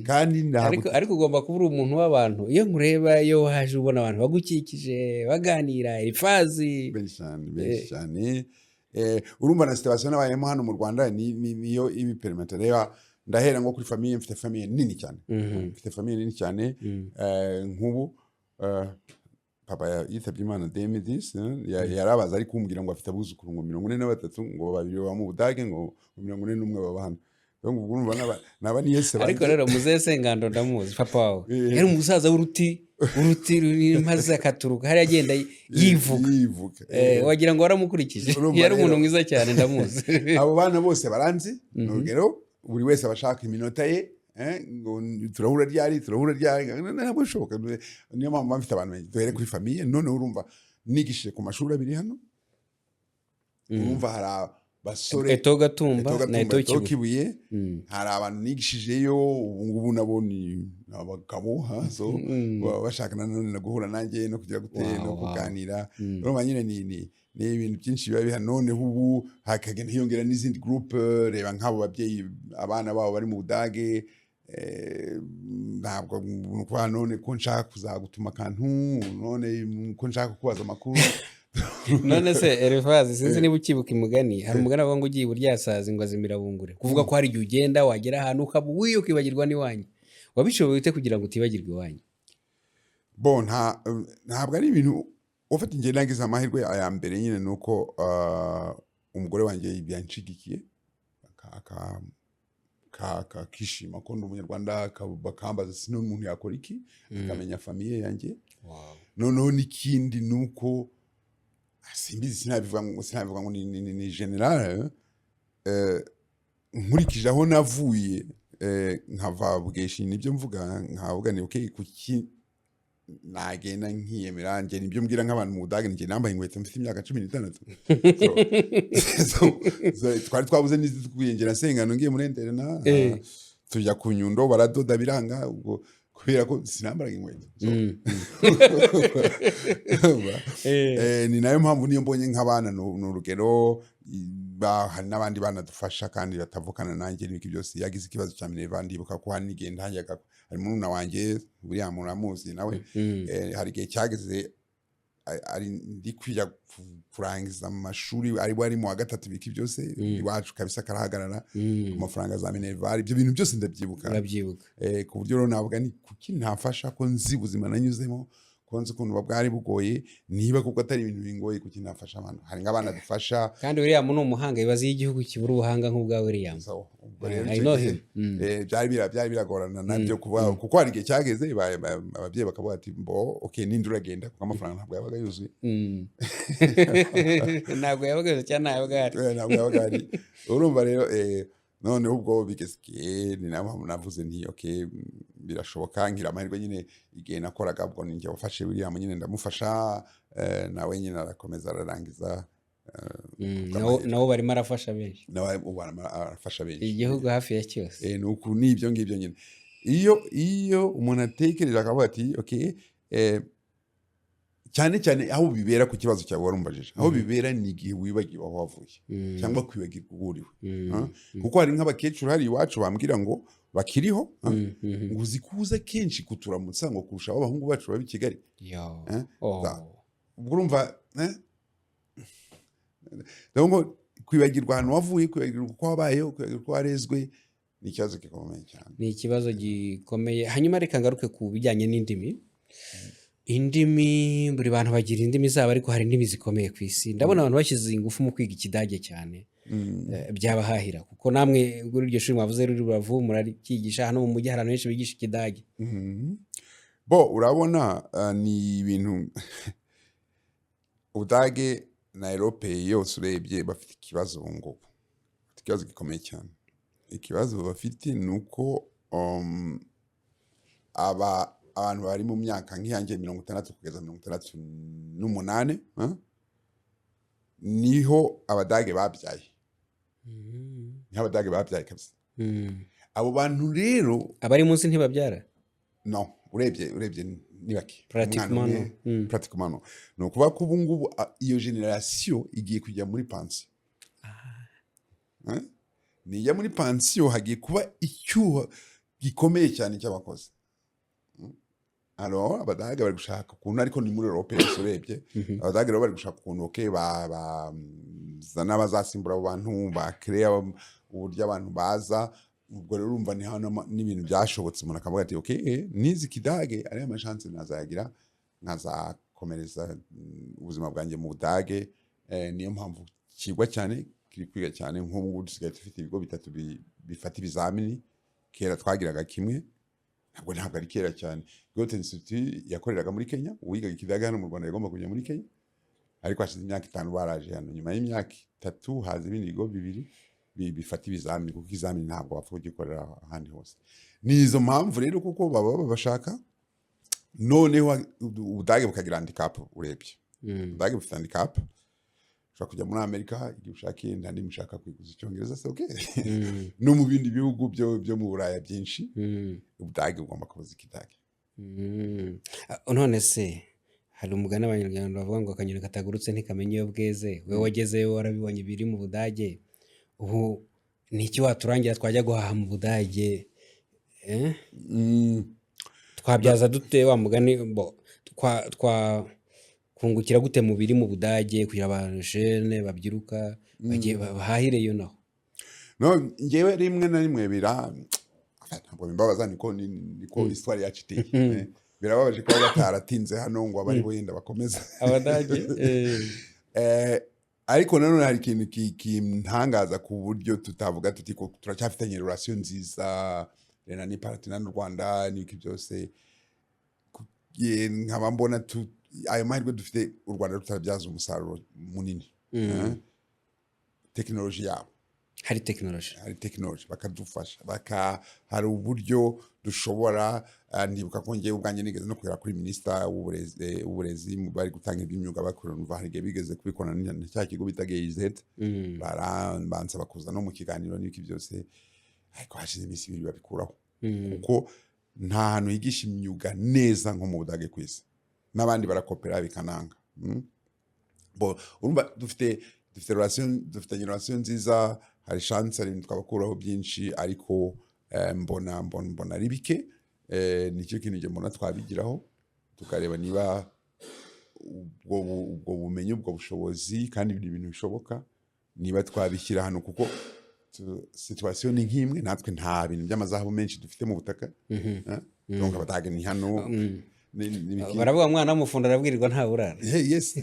kandi ariko ugomba kuba uri umuntu w'abantu iyo nkureba iyo waje ubona abantu bagukikije baganira ifazi benshi cyane urumva na situation n'abayemo hano mu Rwanda niyo ibiperimenta reba ndahera nko kuri famille mfite famille nini cyane nk'ubu papa yitabye Imana 2010 yarabaza ari kumbwira ngo afite abuzukuru ngo 43 ngo babiri baba mu Budage ngo 41 baba hano naba ni Yesu ariko rero Muzee Sengando ndamuzi papa wawe yari umusaza w'uruti maze akaturuka hari agenda yivuga wagira ngo waramukurikije yari umuntu mwiza cyane ndamuzi abo bana bose baranzi urugero buri wese abashaka iminota ye ngo turahura ryari ntabwo bishoboka niyo mpamvu mfite abantu benshi duhere kuri famille none urumva nigishije ku mashuri abiri hano urumva hari basore Eto Gatumba na Eto Kibuye hari abantu nigishijeyo ubu nabo ni abagabo so bashakana none guhura nanjye no kugira gute no kuganira urumva nyine ni ibintu byinshi biba biha none ubu hakagenda hiyongera n'izindi groupe reba nk'abo babyeyi abana babo bari mu Budage ntabwo kwa none ko nshaka kuzagutuma kantu none ko nshaka kubaza amakuru none se Elifazi sinzi niba ukibuka imugani hari umugani avuga ngo ugiye buryasazi ngo azimira bungure kuvuga ko hari igihe ugenda wagera ahantu ukabuwiye ukibagirwa n'iwanyu wabishoboye ute kugira ngo utibagirwe iwanyu ntabwo ari ibintu ufite ingendo nagize amahirwe aya mbere nyine nuko umugore wanjye yanshigikiye akishima ko ndi umunyarwanda bakambaza sino umuntu yakora iki akamenya famille yanjye noneho n'ikindi nuko simbizi sinabivuga ngo ni general nkurikije aho navuye nkava Bugeshi nibyo mvuga nkavuga ni okay kuki nagenda nkiyemera nje nibyo mbwira nk'abantu mu Budage nje nambaye inkweto mfite imyaka 16 so twari twabuze n'izi twiyengera Sengano ngiye muri interna tujya ku Nyundo baradoda biranga ubwo kubera ko sinambara inkweto ni nayo mpamvu niyo mbonye nk'abana n'urugero hari n'abandi bana dufasha kandi batavukana nanjye n'ibiki byose yagize ikibazo cya Minerva ndibuka ko hari n'igihe ntanyaga hari murumuna wanjye buriya muntu amuzi nawe hari igihe cyageze ari ndi kwiga kurangiza amashuri ari bari mu wa gatatu ibiki byose iwacu kabisa karahagarara ku mafaranga za Minerva ibyo bintu byose ndabyibuka ku buryo rero navuga ni kuki ntafasha ko nzi ubuzima nanyuzemo ko nzi ukuntu bwari bugoye niba kuko atari ibintu bingoye kuki ntafasha abantu hari nk'abana dufasha kandi William ni umuhanga ibibazo y'igihugu kibura ubuhanga nk'ubwa William byari biragorana nabyo kuvuga kuko hari igihe cyageze ababyeyi bakavuga ati okay nindi uragenda kuko amafaranga ntabwo yabaga yuzuye ntabwo yabaga yuzuye cyane ntabwo yabaga ari urumva rero none ubwo bigeze ni navuze nti okay birashoboka ngira amahirwe nyine igihe nakoraga ubwo ninjye wafashe William nyine ndamufasha nawe nyine arakomeza ararangiza nawo barimo arafasha benshi nawe arafasha benshi igihugu hafi ya cyose nuko nibyo ngibyo nyine iyo umuntu atekereje akavuga ati okay cyane cyane aho bibera ku kibazo cyawe warumbajije aho bibera ni igihe wibagiwe aho wavuye cyangwa kwibagirwa uburiwe kuko hari nk'abakecuru hari iwacu bambwira ngo bakiriho ngo uzi kuza kenshi kuturamutsa ngo kurusha abahungu bacu baba i Kigali ubwo urumva kwibagirwa ahantu wavuye, kwibagirwa uko wabayeho, kwibagirwa uko warezwe, ni ikibazo gikomeye cyane. ni ikibazo gikomeye. Hanyuma reka ngaruke ku bijyanye n'indimi. Indimi, buri bantu bagira indimi zabo, ariko hari indimi zikomeye ku isi. Ndabona abantu bashyize ingufu mu kwiga Ikidage cyane, byabahahira, kuko namwe kuri iryo shuri mwavuze ruri Rubavu muraryigisha, hano mu mujyi hari abantu benshi bigisha Ikidage. Bo urabona ni ibintu Ubudage na Europe yose urebye bafite ikibazo ubu ngubu, bafite ikibazo gikomeye cyane. Ikibazo bafite ni uko abantu bari mu myaka nk'iyanjye 60 kugeza 68 niho Abadage babyaye, niho Abadage babyaye kabisa. Abo bantu rero abari munsi ntibabyara, no, urebye ni bake pratiquement. ni ukuvuga ko ubu ngubu iyo generation igiye kujya muri pansiyo. Nijya muri pansiyo hagiye kuba icyuho gikomeye cyane cy'abakozi. Alors Abadage bari gushaka ukuntu, ariko ni muri Europe yose urebye, Abadage rero bari gushaka ukuntu bazana abazasimbura abo bantu, bakereya uburyo abantu baza. Ubwo rero urumva ni hano n'ibintu byashobotse, umuntu akavuga ati okay, nizi Ikidage ari amashanse nazayagira, nkazakomereza ubuzima bwanjye mu Budage. Niyo mpamvu kigwa cyane, kiri kwiga cyane. Nk'ubu dusigaye dufite ibigo 3 bifata ibizamini, kera twagiraga kimwe, ntabwo ari kera cyane. Goethe Institute yakoreraga muri Kenya, uwigaga Ikidage hano mu Rwanda yagomba kujya muri Kenya, ariko hashize imyaka 5 baraje hano. Nyuma y'imyaka 3 haza ibindi bigo 2 bifata ibizamini, kuko izamini ntabwo wapfa kugikorera ahandi hose. Nizo mpamvu rero kuko baba bashaka, noneho Ubudage bukagira handicap. Urebye Ubudage bufite handicap, ushaka kujya muri Amerika igihe ushakiye, ndandi mushaka kwiguza Icyongereza, se okay. No mu bindi bihugu byo mu Buraya byinshi, Ubudage bugomba kuvuza Ikidage. None se hari umugani Abanyarwanda bavuga ngo akanyoni katagurutse ntikamenya iyo bweze. Wewe wagezeyo warabibonye biri mu Budage, ubu ni iki waturangira twajya guhaha mu Budage? Twabyaza dute wa mugani, kungukira gute mu biri mu Budage kugira abantu jene babyiruka bagiye bahahireyo naho? No, ngewe rimwe na rimwe ntabwo bimbabaza, niko histoire yacu iteye. Birababaje ko bataratinze hano ngo abari wenda bakomeza Abadage. Ariko nanone hari ikintu kintangaza ku buryo tutavuga tuti ko turacyafitanye relation nziza rena ni partner n'u Rwanda n'iki byose. Nkaba mbona ayo mahirwe dufite, u Rwanda rutarabyaza umusaruro munini. Technology yabo, hari technology bakadufasha, hari uburyo dushobora. Ndibuka ko ngiye ubwanjye nigeze no kugera kuri minister w'uburezi bari gutanga iby'imyuga bakorana, umva hari bigeze kubikorana n'icya kigo bita GIZ, baranbanza bakuza no mu kiganiro n'iki byose, ariko hashize iminsi 2 babikuraho, kuko nta hantu higisha imyuga neza nko mu Budage ku isi, n'abandi barakopera bikananga. Urumva dufite relation nziza, hari chance ari twabakuraho byinshi, ariko mbona ari bike. Nicyo kintu nje mbona twabigiraho, tukareba niba ubwo bumenyi, ubwo bushobozi, kandi ibintu bishoboka, niba twabishyira hano, kuko situation ni nk'imwe, natwe nta bintu by'amazahabu menshi dufite mu butaka. Donc Abadage ni hano, baravuga mwana w'umufundo arabwirirwa nta burara. Yes,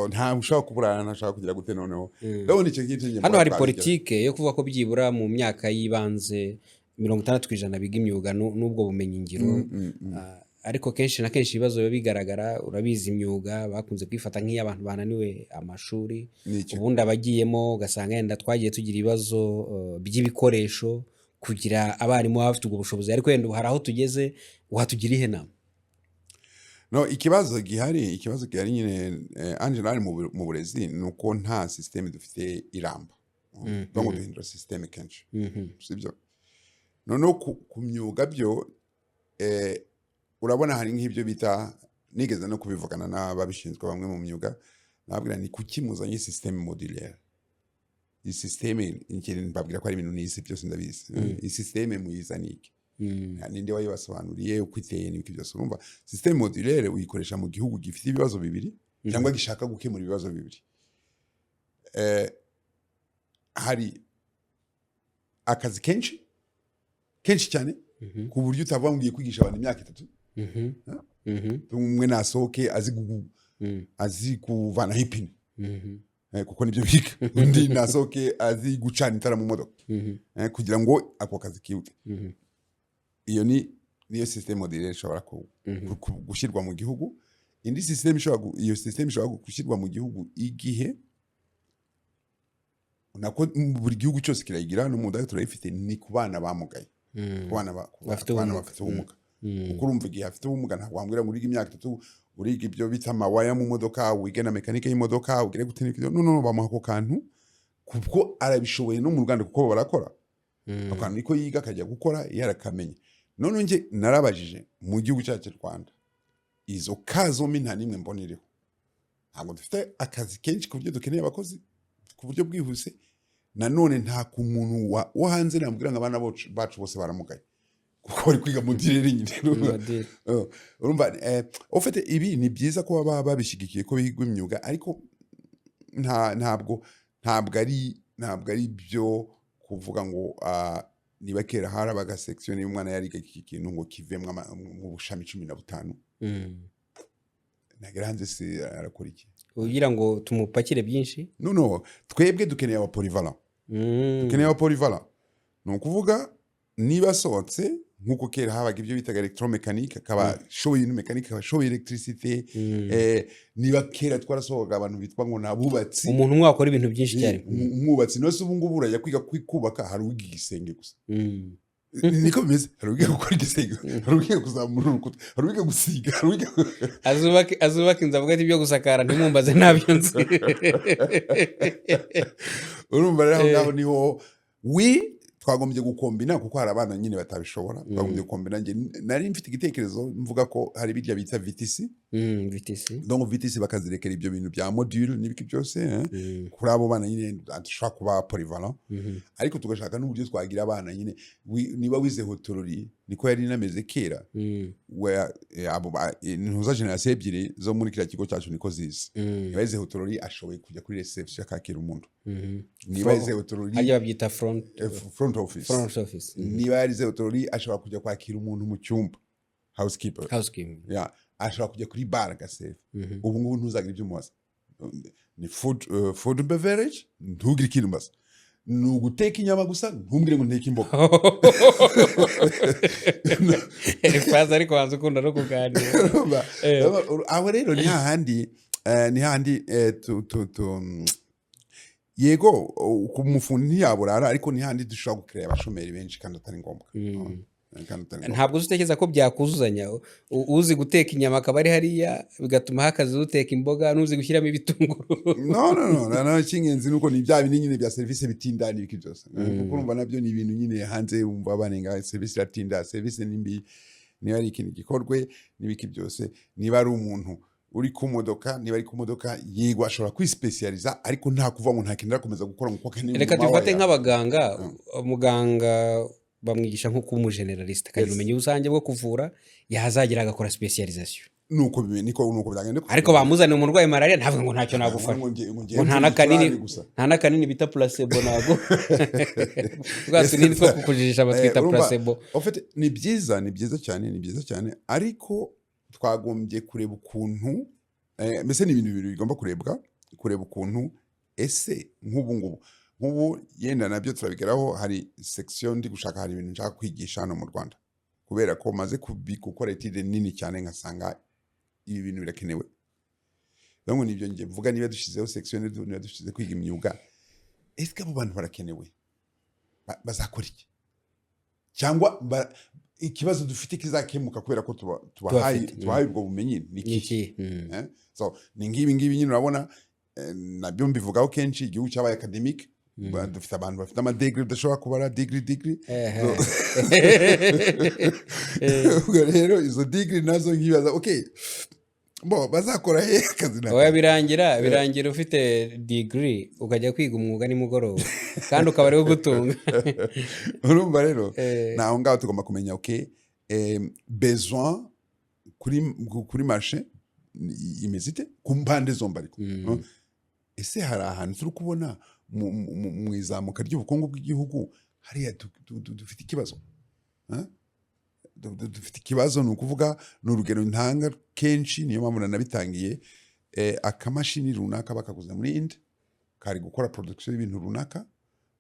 nta ushaka kuburana, ntashaka kugira gute. Noneho ndabona icyo kintu nje hano hari politike yo kuvuga ko byibura mu myaka y'ibanze 60% biga imyuga n'ubwo bumenyi ngiro. Ariko kenshi na kenshi ibibazo biba bigaragara, urabizi imyuga bakunze kwifata nk'iy'abantu bananiwe amashuri, ubundi abagiyemo ugasanga yenda twagiye tugira ibibazo by'ibikoresho, kugira abarimu bafite ubwo bushobozi, ariko yenda hari aho tugeze, watugira ihe nama? No, ikibazo gihari nyine Angela mu burezi nuko nta system dufite iramba. Donc duhindura system kenshi, sibyo? Noneho ku myuga byo urabona hari nk'ibyo bita, nigeze no kubivugana n'ababishinzwe bamwe mu myuga, nababwira ni kuki muzanye system modulaire. Iyi system ikintu babwira ko ari ibintu n'isi byose ndabizi. Iyi system muyizanike, ninde wayibasobanuriye uko iteye n'ibiki byose. Urumva system modulaire uyikoresha mu gihugu gifite ibibazo bibiri cyangwa gishaka gukemura ibibazo bibiri. hari akazi kenshi cyane ku buryo utavuga ngo ugiye kwigisha abantu imyaka 3 umwe nasohoke azi kuvanaho ipine kuko nibyo biga undi nasohoke azi gucana itara mu modoka kugira ngo ako kazi kibuke. Iyo niyo system moderne ishobora gushyirwa mu gihugu. Indi system iyo system ishobora gushyirwa mu gihugu igihe nako buri gihugu cyose kirayigira no mu ndaya turayifite, ni ku bana bamugaye, ku bana bafite ubumuga. Kuko urumva igihe afite ubumuga ntabwo wambwira ngo uriga imyaka 3 uriga ibyo bita amawaya mu modoka, wige na mekanike y'imodoka, ugire gutenika ibyo no bamuha ako kantu kuko arabishoboye no mu Rwanda kuko barakora ako kantu niko yiga akajya gukora yarakamenye. None nge narabajije mu gihugu cyacu cy'u Rwanda izo kazo nta nimwe mbonireho, ntabwo dufite akazi kenshi ku buryo dukeneye abakozi ku buryo bwihuse. Nanone nta ku muntu wo hanze nambwira ngo abana bacu bose baramugaye kuko bari kwiga mu direre nyine. Urumva ofete ibi ni byiza ko baba babishigikiye ko bigwa imyuga, ariko ntabwo ari byo kuvuga ngo niba kera harabaga section y'umwana yariga iki kintu ngo kivemwe mu bushami 15 nagranze se arakora iki ugira ngo tumupakire byinshi. No twebwe dukeneye aba polyvalent. Dukeneye aba polyvalent no kuvuga niba sohotse nkuko kera habaga ibyo bitaga electromechanique, akaba shoboye ibintu mechanique, akaba shoboye electricité. Niba kera twarasohoga abantu bitwa ngo nabubatsi, umuntu umwe akora ibintu byinshi cyane. Umwubatsi no se ubu ngubu urajya kwiga kubaka, hari ugiye igisenge gusa. Niko bimeze, hari ugiye gukora igisenge, hari ugiye kuzamura urukuta, hari ugiye gusiga, hari ugiye azubaka inzu avuga ati ibyo gusakara ntimumbaze ntabyo nzi. Urumva rero ngaho niho twagombye gukombina kuko hari abana nyine batabishobora. Twagombye gukombina. Nge nari mfite igitekerezo mvuga ko hari birya bita VTC. Donc VTC bakazirekera ibyo bintu bya module n'ibiki byose kuri abo bana nyine ashaka kuba polyvalent. Ariko tugashaka n'uburyo twagira abana nyine niba wize hotorori niko yari nameze kera. Abo ntuza generation ebyiri zo muri kira kigo cyacu niko zizi. Niba wize hotorori ashoboye kujya kuri reception akakira umuntu. Niba wize hotorori ajya babyita front office. Niba wize hotorori ashobora kujya kwakira umuntu mu cyumba, housekeeper. Yeah. Ashobora kujya kuri bar agaseva. Ubu ngubu ntuzagira ibyo umubaza, ni food beverage, ntugire ikintu mbaza, ni uguteka inyama gusa, ntumbwire ngo nteke imboga. Faza ariko wanze ukunda no kuganira. Aho rero ni hahandi yego ku mufundi ntiyaburara, ariko ni hahandi dushobora gukireba abashomeri benshi kandi atari ngombwa. Ntabwo utekereza ko byakuzuzanya uzi guteka inyama akaba ari hariya bigatuma hakazi uteka imboga n'uzi gushyiramo ibitunguru? No cy'ingenzi nuko ni bya bintu nyine bya service bitindana ibiki byose kuko urumva nabyo ni ibintu nyine hanze umva banenga service iratinda. Service nimbi niba ari ikintu gikorwe n'ibiki byose, niba ari umuntu uri ku modoka, niba ari ku modoka yego ashobora kwispecializa, ariko nta kuvuga ngo nta kintu arakomeza gukora ngo koke ni. Reka dufate nk'abaganga, umuganga bamwigisha nko kuba umugeneraliste kandi umenye ubusange bwo kuvura, yahazagira agakora specialisation. Nuko byagenda ariko bamuzana umurwayi malaria ntavuga ngo ntacyo nagufasha, ngo nta nakanini bita placebo nago. Rwose ni two kukujijisha batwita placebo. En fait ni byiza cyane, ariko twagombye kureba ukuntu mbese ni ibintu bibiri bigomba kureba ukuntu ese nk'ubu yenda nabyo turabigeraho. Hari section ndi gushaka, hari ibintu nshaka kwigisha hano mu Rwanda kubera ko maze gukora etide nini cyane nkasanga ibi bintu birakenewe. Donc nibyo ngiye mvuga, niba dushizeho section niba dushize kwiga imyuga, ese abo bantu barakenewe bazakora iki? Cyangwa ikibazo dufite kizakemuka kubera ko tubahaye ubwo bumenyi niki? So ni ngibi nyine urabona nabyo mbivugaho kenshi, igihugu cyabaye academic. Dufite abantu bafite ama degree udashobora kubara degree. Rero izo degree nazo nkibaza okay bazakora he akazi nawe? Oya birangira ufite degree ukajya kwiga umwuga nimugoroba kandi ukaba ari gutunga. Urumva rero naho ngaho tugomba kumenya okay besoin kuri marché imezite ku mpande zombi ariko ese hari ahantu turi kubona mu izamuka ry'ubukungu bw'igihugu hariya dufite ikibazo. Dufite ikibazo, ni ukuvuga ni urugero ntanga kenshi, niyo mpamvu nanabitangiye. Akamashini runaka bakaguze muri Inde kari gukora production y'ibintu runaka,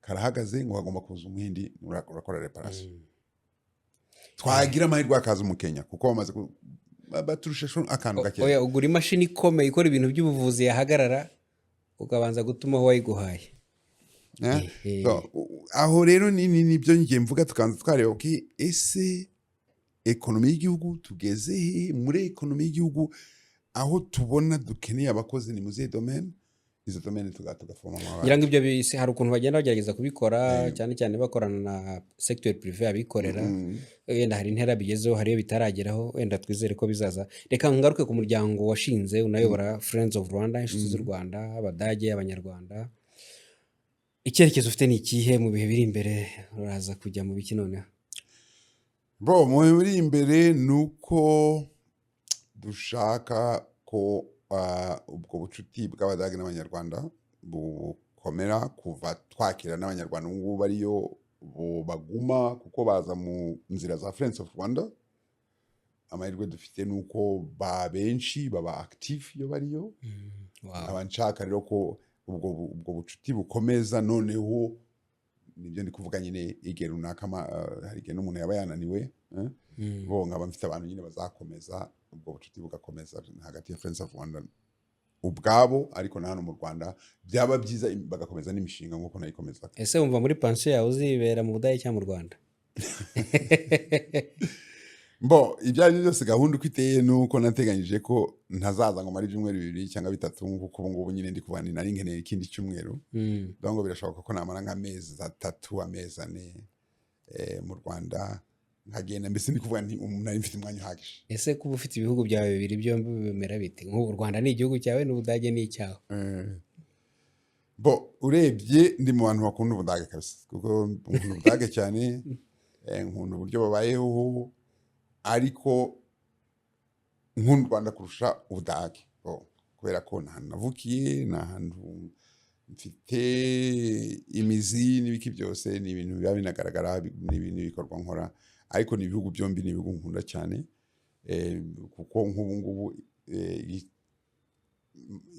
karahagaze ngo hagomba kuza umuhindi urakora reparation. Twagira amahirwe akaza mu Kenya kuko bamaze baturusha akantu gake. Oya, ugura imashini ikomeye ikora ibintu by'ubuvuzi yahagarara ukabanza gutuma aho wayiguhaye. Aho rero nibyo ngiye mvuga, tukanza twareba okay, ese ekonomi y'igihugu tugeze he? Muri ekonomi y'igihugu aho tubona dukeneye abakozi ni muzihe domaine, izo domaine tugafoma amabara. Ngira ngo ibyo bise hari ukuntu bagenda bagerageza kubikora, cyane cyane bakorana na secteur privé abikorera. Wenda hari intera bigezeho, hari iyo bitarageraho, wenda twizere ko bizaza. Reka ngaruke ku muryango washinze unayobora Friends of Rwanda, inshuti z'u Rwanda, Abadage, Abanyarwanda. Icyerekezo ufite ni ikihe mu bihe biri imbere? Uraza kujya mu biki noneho? Mu bihe biri imbere nuko dushaka ko ubwo bucuti bw'Abadage n'Abanyarwanda bukomera, kuva twakira n'Abanyarwanda ubu bariyo baguma kuko baza mu nzira za Friends of Rwanda. Amahirwe dufite nuko benshi baba active iyo bariyo. Abanshaka rero ko ubwo bucuti bukomeza, noneho nibyo ndi kuvuga nyine igihe runaka hari igihe n'umuntu yaba yananiwe, nkaba mfite abantu nyine bazakomeza ubwo bucuti bugakomeza hagati ya Friends of Rwanda ubwabo, ariko na hano mu Rwanda byaba byiza bagakomeza n'imishinga nk'uko nayikomeza. Ese wumva muri pension yawe uzibera mu Budage cyangwa mu Rwanda? Ibyo ari byose gahunda uko iteye nuko nateganyije ko ntazaza ngo mara ibyumweru 2 cyangwa 3 kuko ubu ngubu nyine ndi kubana nari nkeneye ikindi cyumweru. Donc birashoboka ko namara nk'amezi 3 amezi 4 mu Rwanda nkagenda, mbese ndi kuvuga nari mfite umwanya uhagije. Ese kuba ufite ibihugu byawe bibiri byombi bimera bite? Nk'u Rwanda ni igihugu cyawe n'Ubudage ni icyawe. Urebye ndi mu bantu bakunda Ubudage kabisa, kuko nkunda Ubudage cyane, nkunda uburyo babayeho, ariko nkunda Rwanda kurusha Ubudage kubera ko nta hantu navukiye, nta hantu mfite imizi n'ibiki byose, ni ibintu biba binagaragara, ni ibintu bikorwa nkora, ariko ni ibihugu byombi ni ibihugu nkunda cyane, kuko nk'ubu ngubu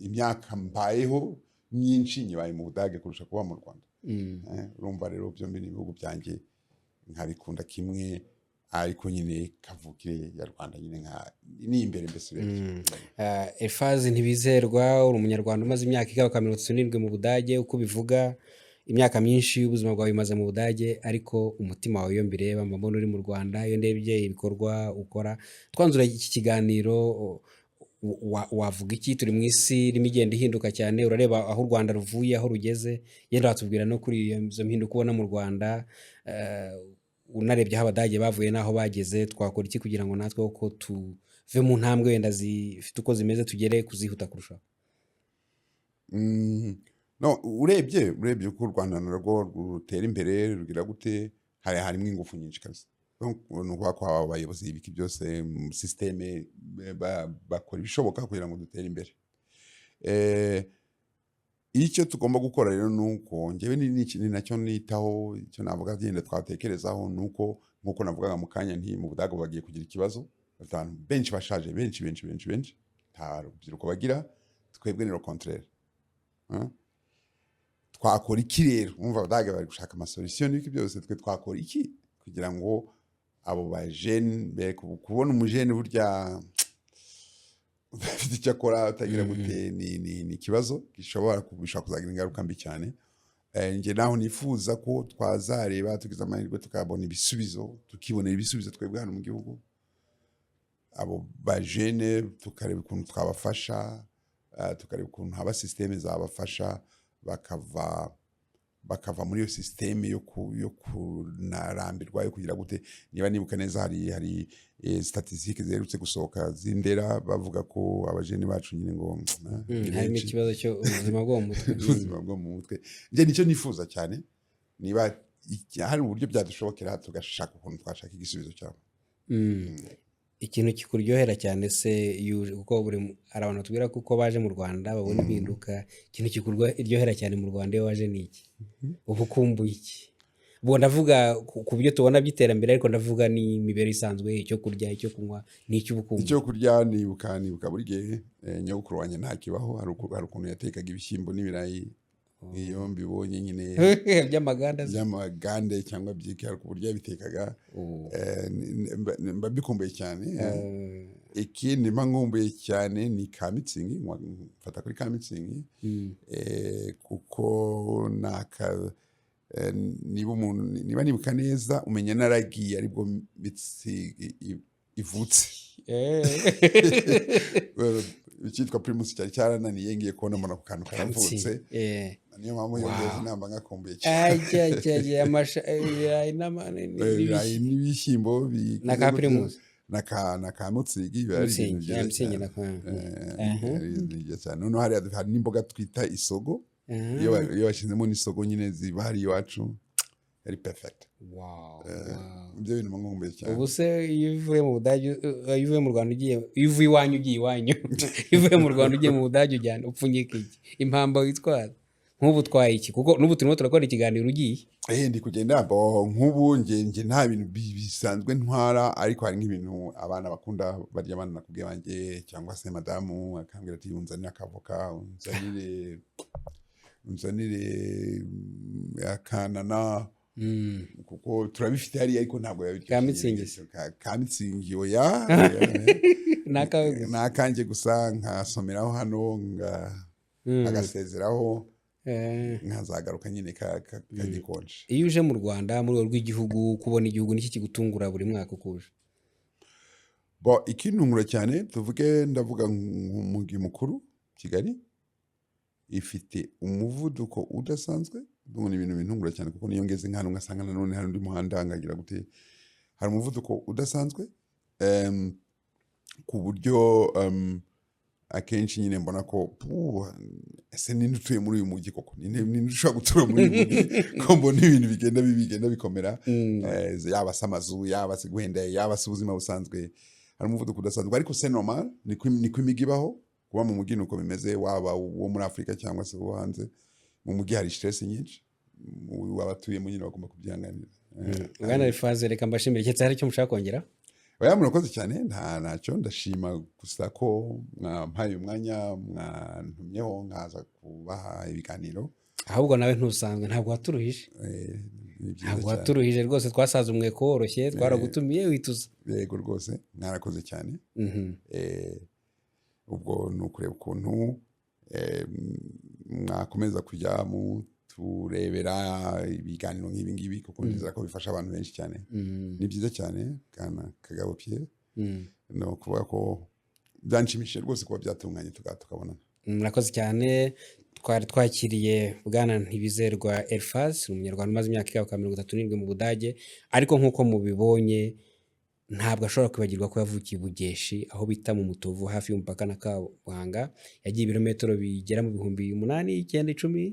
imyaka mbayeho myinshi nyibaye mu Budage kurusha kuba mu Rwanda. Urumva rero byombi ni ibihugu byanjye nkabikunda kimwe, ariko nyine kavukire ya Rwanda nyine ni imbere mbese. Elfazi Ntibizerwa, uri umunyarwanda umaze imyaka ikaba 37 mu Budage, uko bivuga imyaka myinshi y'ubuzima bwawe imaze mu Budage, ariko umutima wawe iyo mbireba mbona uri mu Rwanda. Iyo ndebye ibikorwa ukora, twanzura iki kiganiro, wavuga iki? Turi mu isi irimo igenda ihinduka cyane, urareba aho u Rwanda ruvuye aho rugeze, yenda watubwira no kuri izo mpinduka ubona mu Rwanda. Unarebye aho Abadage bavuye n'aho bageze, twakora iki kugira ngo natwe uko tuve mu ntambwe wenda zifite uko zimeze tugere kuzihuta kurushaho? Urebye uko u Rwanda narwo rutera imbere rugira gute, harimo ingufu nyinshi kabisa. Ni ukuvuga ko abayobozi ibiki byose mu systeme bakora ibishoboka kugira ngo dutere imbere. Icyo tugomba gukora rero nuko njyewe ni nacyo nitaho, icyo navuga genda twatekerezaho nuko nkuko navugaga mu kanya nti mu Budage bagiye kugira ikibazo, abantu benshi bashaje, benshi nta rubyiruko bagira. Twebwe ni le contraire. Twakora iki rero? Umva Abadage bari gushaka amasolution n'ibiki byose, twe twakora iki kugira ngo abo ba jeune kubona umujene burya ufite icyo akora atagira gute, ni ikibazo gishobora kuzagira ingaruka mbi cyane. Njye naho nifuza ko twazareba tugize amahirwe tukabona ibisubizo, tukibonera ibisubizo twebwe hano mu gihugu, abo ba jeune tukareba ukuntu twabafasha, tukareba ukuntu haba systeme zabafasha bakava muri iyo systeme yo kunarambirwa yo kugira gute. Niba nibuka neza hari statistique ziherutse gusohoka z'Indera bavuga ko abajene bacu nyine ngo harimo ikibazo cyo ubuzima bwo mu mutwe. Ubuzima bwo mu mutwe njye nicyo nifuza cyane, niba hari uburyo byadushobokera tugashaka ukuntu twashaka igisubizo cyabo. ikintu kikuryohera cyane se kuko hari abantu batubwira ko uko baje mu Rwanda babona impinduka, ikintu kikuryohera cyane mu Rwanda iyo waje ni iki? Uba ukumbuye iki? Ubwo ndavuga ku byo tubona by'iterambere, ariko ndavuga n'imibereho isanzwe, icyo kurya, icyo kunywa, n'icyo uba ukumbuye. icyo kurya nibuka buri gihe nyogokuru wanjye ntakibaho, hari ukuntu yatekaga ibishyimbo n'ibirayi, iyo mbibonye nyine by'amagande cyangwa byiki, hari uburyo yabitekaga, mba bikumbuye cyane. Ikindi mba nkumbuye cyane ni ka mitsingi, mfata kuri ka mitsingi, kuko niba nibuka neza umenya naragiye aribwo mitsingi ivutse. Icyitwa primus cyari cyarananiye, ngiye kubona mbona ku kantu karavutse, niyo mpamvu yongeza inama ngakumbuye cyane. Ibirayi n'ibishyimbo na ka primus na ka mutsigi biba ari ibintu byiza cyane. Noneho hari n'imboga twita isogo, iyo bashyizemo n'isogo nyine ziba hari iwacu, ari perfect. Ibyo bintu nkumbuye cyane. Ubu se iyo uvuye mu Budage, iyo uvuye mu Rwanda ugiye, iyo uvuye iwanyu ugiye iwanyu, iyo uvuye mu Rwanda ugiye mu Budage ujyana upfunyika iki? Impamba witwara nk'ubu utwaye iki? Kuko n'ubu turimo turakora ikiganiro ugiye. Ndi kugenda nk'ubu nge nta bintu bisanzwe ntwara, ariko hari nk'ibintu abana bakunda barya, abana nakubwiye banjye cyangwa se madamu akambwira ati unzanire akavoka, unzanire akanana, kuko turabifite hariya ariko ntabwo yabirya. Ka mitsingi oya, nakanjye gusa nkasomeraho hano agasezeraho, nkazagaruka nyine kagikonje. Iyo uje mu Rwanda mu rwego rw'igihugu, kubona igihugu n'iki kigutungura buri mwaka uko uje? Ikintungura cyane, ndavuga nk'umujyi mukuru Kigali, ifite umuvuduko udasanzwe. Ni ibintu bintungura cyane, kuko niyo ngeze nk'ahantu ngasanga nanone hari undi muhanda, ngagira gute, hari umuvuduko udasanzwe, ku buryo akenshi nyine mbona ko ese ninde utuye muri uyu mujyi koko, ninde ushobora gutura muri uyu mujyi, ko mbona ibintu bigenda bikomera, yaba se amazu, yaba se guhenda, yaba se ubuzima busanzwe, hari umuvuduko udasanzwe. Ariko c'est normal, niko imijyi ibaho. Kuba mu mujyi nuko bimeze, waba uwo muri Afurika cyangwa se uwo hanze. Mu mujyi hari stress nyinshi, abatuyemo nyine bagomba kubyihanganira. Bwana Elifaze, reka mbashimire. Cyetse hari icyo mushaka kongera? Oya, murakoze cyane, ntacyo. Ndashima gusa ko mwampaye umwanya, mwantumyeho nkaza kubaha ibiganiro. Ahubwo nawe ntusanzwe, ntabwo waturuhije. Ntabwo waturuhije rwose, twasaze umweko woroshye, twaragutumiye wituza. Yego rwose, mwarakoze cyane. Ubwo ni ukureba ukuntu mwakomeza kujya turebera ibiganiro nk'ibi ngibi, kuko nizera ko bifasha abantu benshi cyane. Ni byiza cyane, Bwana Kagabo Pierre, no kuvuga ko byanshimishije rwose kuba byatunganye tukabonana. Murakoze cyane. Twari twakiriye Bwana Ntibizerwa Elifaze, umunyarwanda umaze imyaka 37 mu Budage, ariko nk'uko mubibonye ntabwo ashobora kwibagirwa ko yavukiye Bugeshi, aho bita mu Mutovu hafi y'umupaka na Kabuhanga. Yagiye ibirometero bigera mu 8, 9, 10,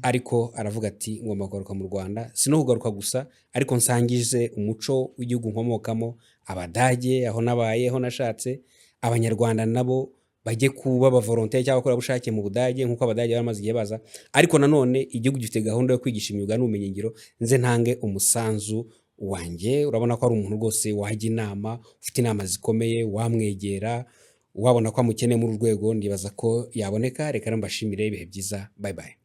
ariko aravuga ati ngomba kugaruka mu Rwanda, si no kugaruka gusa, ariko nsangize umuco w'igihugu nkomokamo, Abadage aho nabaye, aho nashatse, Abanyarwanda nabo bajye kuba aba volontaire cyangwa bakora bushake mu Budage nk'uko Abadage bamaze igihe baza. Ariko nanone igihugu gifite gahunda yo kwigisha imyuga n'ubumenyingiro, nze ntange umusanzu wanjye. Urabona ko ari umuntu rwose wajya inama, ufite inama zikomeye, wamwegera, wabona ko amukeneye muri urwego, ndibaza ko yaboneka. Reka mbashimire, ibihe byiza, bye bye.